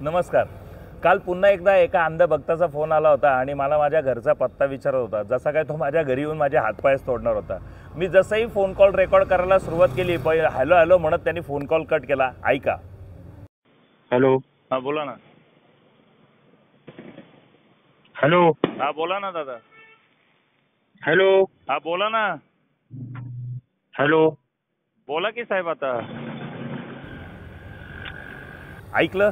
नमस्कार. काल पुन्हा एकदा एका अंध भक्ताचा फोन आला होता आणि मला माझ्या घरचा पत्ता विचारत होता. जसा काय तो माझ्या घरी येऊन माझे हातपायच तोडणार होता. मी जसंही फोन कॉल रेकॉर्ड करायला सुरुवात केली, हॅलो हॅलो म्हणत त्यांनी फोन कॉल कट केला. ऐका. हॅलो. हा बोला ना. हॅलो. हा बोला ना दादा. हॅलो. हा बोला ना. हॅलो. बोला की साहेब. आता ऐकलं.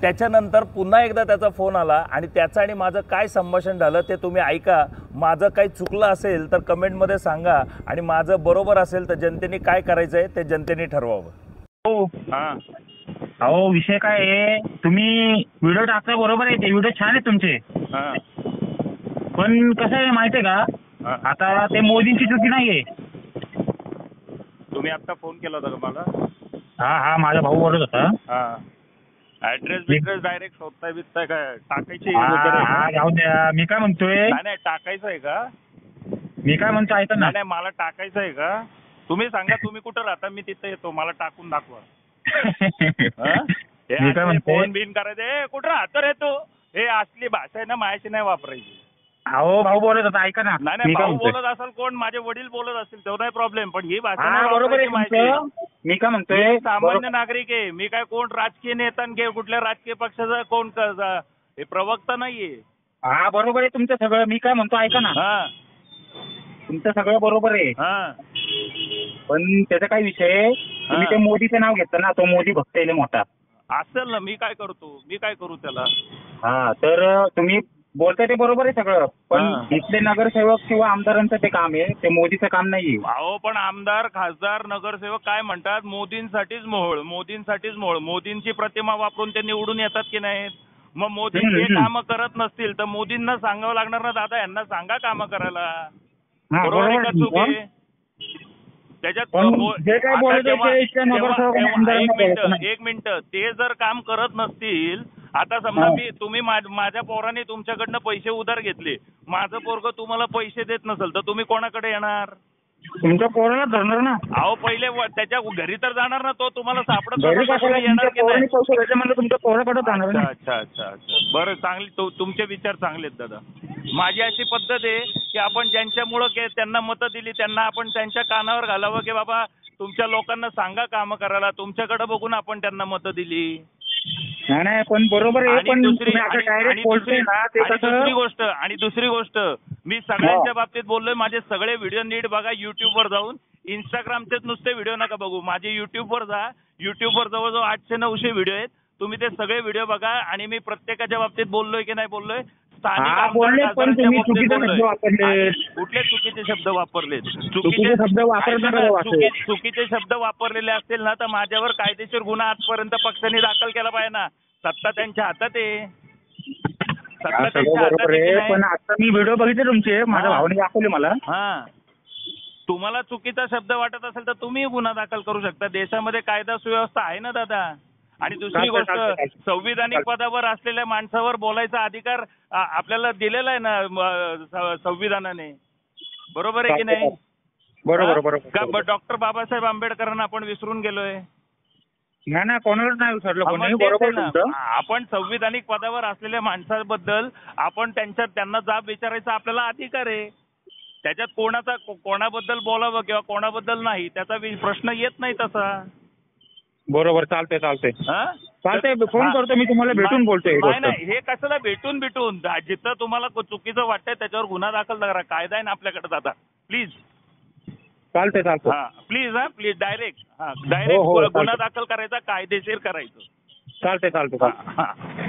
त्याच्यानंतर पुन्हा एकदा त्याचा फोन आला आणि त्याचं आणि माझं काय संभाषण झालं ते तुम्ही ऐका. माझं काही चुकलं असेल तर कमेंटमध्ये सांगा आणि माझं बरोबर असेल तर जनतेने काय करायचं आहे ते जनतेने ठरवावं. हो. हा. अहो विषय काय आहे, तुम्ही व्हिडिओ टाकता बरोबर आहे, ते व्हिडिओ छान आहे तुमचे. हा. पण कसं आहे माहितीये का, हा. आता ते मोदींची चुकी नाहीये. तुम्ही आता फोन केला होता का मला? हा हा माझा भाऊ बोलत होता. हा. ऍड्रेस बिड्रेस डायरेक्ट शोधताय बिकताय काय? टाकायची हा जाऊ द्या. मी काय म्हणतोय, नाही टाकायचं आहे का? मी काय म्हणतो ऐका ना. नाही मला टाकायचं आहे का? तुम्ही सांगा तुम्ही कुठं राहता, मी तिथे येतो. मला टाकून दाखवा. मी काय म्हणतोय, फोन बिन करायचे. कुठं राहतो रे तू? हे असली भाषा आहे ना माझ्याशी नाही वापरायची. अहो भाऊ बोलत होता ऐका ना. नाही भाऊ बोलत असेल, कोण माझे वडील बोलत असतील तेवढा नाही प्रॉब्लेम, पण ही भाषा नाही बरोबर आहे वापरायची तुमचं. माहिती. मी काय म्हणतोय, सामान्य नागरिक आहे मी. काय कोण राजकीय नेता कुठल्या राजकीय पक्षाचा कोण हे प्रवक्ता नाहीये. हा बरोबर आहे तुमचं सगळं. मी काय म्हणतो ऐका ना. हा. तुमचं सगळं बरोबर आहे. हा. पण त्याचा काय विषय आहे, तुम्ही ते मोदीचं नाव घेता ना, तो मोदी भक्त आहे मोठा. असेल ना. मी काय करू त्याला? हा तर तुम्ही बोलताय ते बरोबर आहे सगळं, पण इथले नगरसेवक किंवा आमदारांचं ते काम आहे, ते मोदीचं काम नाहीये. अहो पण आमदार खासदार नगरसेवक काय म्हणतात, मोदींसाठीच मोहोळ. मोदींची प्रतिमा वापरून ते निवडून येतात की नाहीत? मग मोदी जे कामं करत नसतील तर मोदींना सांगावं लागणार ना. दादा यांना सांगा कामं करायला. बरोबर आहे का चुकी? त्याच्यात एक मिनिट ते जर काम करत नसतील, आता समजा तुम्ही माझ्या पोराने तुमच्याकडनं पैसे उधार घेतले, माझं पोरग तुम्हाला पैसे देत नसेल तर तुम्ही कोणाकडे येणार? तुमच्या पोराला धरणार ना. अहो पहिले त्याच्या घरी तर जाणार ना. तो तुम्हाला सापडत येणार की नाही? तुमच्या पोराकडे जाणार. अच्छा. बरं चांगली तुमचे विचार चांगले आहेत दादा. माझी अशी पद्धत आहे की आपण ज्यांच्यामुळं त्यांना मतं दिली त्यांना आपण त्यांच्या कानावर घालावं की बाबा तुमच्या लोकांना सांगा कामं करायला. तुमच्याकडे बघून आपण त्यांना मतं दिली. नाही पण बरोबर आहे. पण दुसरी गोष्ट मी सगळ्यांच्या बाबतीत बोललोय. माझे सगळे व्हिडिओ नीट बघा युट्यूबवर जाऊन. इंस्टाग्रामचेच नुसते व्हिडिओ नका बघू. माझे युट्यूबवर जा. युट्यूबवर जवळजवळ 800-900 व्हिडिओ आहेत. तुम्ही ते सगळे व्हिडिओ बघा. आणि मी प्रत्येकाच्या बाबतीत बोललोय की नाही बोललोय? स्थानिक कुठले चुकीचे शब्द वापरलेत? चुकीचे शब्द वापरलेले असतील ना तर माझ्यावर कायदेशीर गुन्हा आजपर्यंत पक्षाने दाखल केला पाहिजे ना. सत्ता त्यांच्या हातात आहे. पण आता मी व्हिडिओ बघितले तुमचे, माझ्या भावाने दाखवले मला. हा. तुम्हाला चुकीचा शब्द वाटत असेल तर तुम्ही गुन्हा दाखल करू शकता. देशामध्ये कायदा सुव्यवस्था आहे ना दादा. आणि दुसरी गोष्ट, संविधानिक पदावर असलेल्या माणसावर बोलायचा अधिकार आपल्याला दिलेला आहे ना संविधानाने. बरोबर आहे की नाही? बरोबर. डॉक्टर बाबासाहेब आंबेडकरांना आपण विसरून गेलोय? नाही कोणालाच नाही विसरलो. आपण संविधानिक पदावर असलेल्या माणसाबद्दल आपण त्यांना जाब विचारायचा आपल्याला अधिकार आहे. त्याच्यात कोणाबद्दल बोलावं किंवा कोणाबद्दल नाही त्याचा प्रश्न येत नाही तसा. बरोबर. चालतंय. फोन करतो मी तुम्हाला, भेटून बोलतोय. नाही हे कशाला भेटून जिथं तुम्हाला चुकीचं वाटतंय त्याच्यावर गुन्हा दाखल करा. कायदा आहे ना आपल्याकडे दादा. प्लीज. चालतंय. प्लीज डायरेक्ट गुन्हा दाखल करायचा, कायदेशीर करायचं. चालतंय.